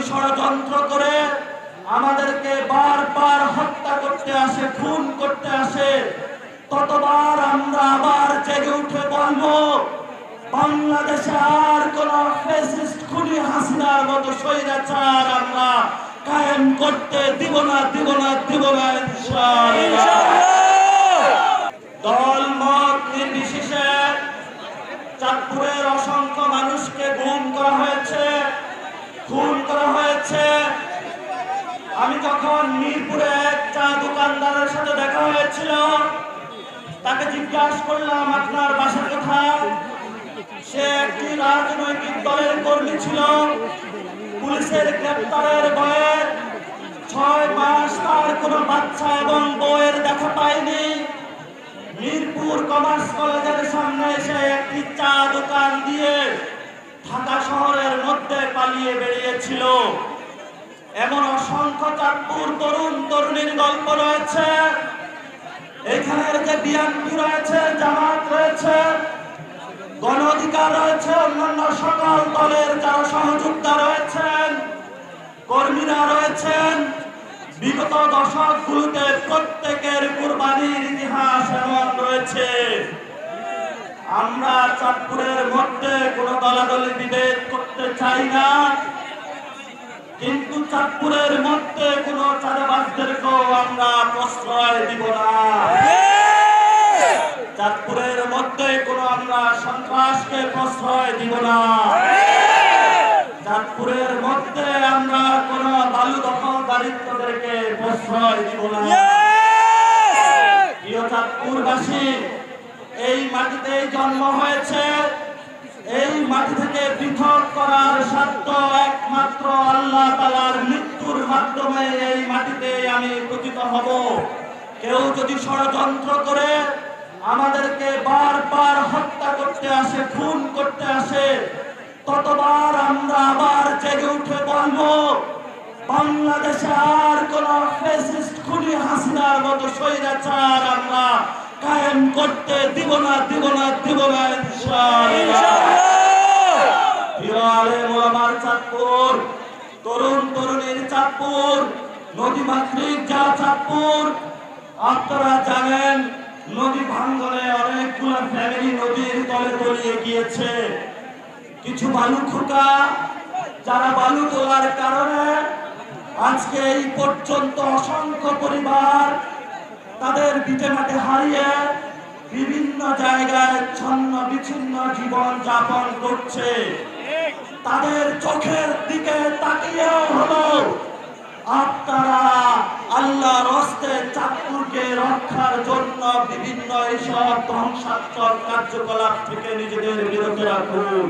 ষড়যন্ত্র করে আমাদেরকে বারবার হত্যা করতে আসে, খুন করতে আসে, ততবার আমরা আবার জেগে উঠে বলবো, বাংলাদেশে আর কোন ফ্যাসিস্ট খুনি হাসিনার মতো স্বৈরাচার আমরা কায়েম করতে দিব না, দিব না, দিব না ইনশাআল্লাহ। দল মত নির্বিশেষে চাঁদপুরের অসংখ্য মানুষকে গুম করা হয়েছে, খুন করা হয়েছে। আমি যখন মিরপুরে এক চা দোকানদারের সাথে দেখা হয়েছিল, তাকে জিজ্ঞাসা করলাম আপনার বাসা কোথায়। সে একটি রাজনৈতিক দলের কর্মী ছিল। পুলিশের গ্রেপ্তারের ভয়ে 6 মাস তার কোনো বাচ্চা এবং বউয়ের দেখা পায়নি। মিরপুর কমার্স কলেজের সামনে এসে একটি চা দোকান দিয়ে ঢাকা শহরের মধ্যে পালিয়ে বেরিয়েছিল। এমন অসংখ্য চাঁদপুর তরুণ তরুণীর গল্প রয়েছে। এখানের যে বিএনপি রয়েছে, জামাত রয়েছে, গণ অধিকার রয়েছে, অন্যান্য সকল দলের যারা সহযোদ্ধা রয়েছেন, কর্মীরা রয়েছেন, বিগত দশকগুলোতে প্রত্যেকের কুরবানির ইতিহাস এমন রয়েছে। আমরা চাঁদপুরের মধ্যে কোনো দলাদলি বিভেদ করতে চাই না, কিন্তু চাঁদপুরের মধ্যে কোনো চাঁদাবাজদেরকেও আমরা প্রশ্রয় দিব না। চাঁদপুরের মধ্যে কোনো আমরা সন্ত্রাসকে প্রশ্রয় দিব না। চাঁদপুরের মধ্যে আমরা কোনো বালু দখলদারিত্বদেরকে প্রশ্রয় দিব না। প্রিয় চাঁদপুরবাসী, এই মাটিতেই জন্ম হয়েছে, এই মাটি থেকে পৃথক করার সাধ্য একমাত্র আল্লাহ তাআলার মৃত্যুর মাধ্যমে এই মাটিতে আমি পতিত হব। কেউ যদি ষড়যন্ত্র করে আমাদেরকে বারবার হত্যা করতে আসে, খুন করতে আসে, ততবার আমরা আবার জেগে উঠে বলবো, বাংলাদেশে আর কোন ফ্যাসিস্ট খুনি হাসিনার মতো স্বৈরাচার আমরা কায়েম করতে দিব না, দিব না, দিব না ইনশাআল্লাহ। প্রিয় আলেম ওলামার চাঁদপুর, তরুণ তরুণীর চাঁদপুর, নদীমাতৃক যা চাঁদপুর, আপনারা জানেন নদী ভাঙ্গনে অনেকগুলো ফ্যামিলি নদীর তলে তলিয়ে গিয়েছে। কিছু বালু খোকা যারা বালু তোলার কারণে আজকে এই পর্যন্ত অসংখ্য পরিবার তাদের ভিটে মাঠে হারিয়ে বিভিন্ন জায়গায় ছন্ন বিচ্ছিন্ন জীবন যাপন করছে। তাদের চোখের দিকে তাকিয়েও হলো আপনারা আল্লাহর হস্তে চাঁদপুরকে রক্ষার জন্য বিভিন্ন এইসব ধ্বংসাত্মক কার্যকলাপ থেকে নিজেদের বিরত রাখুন।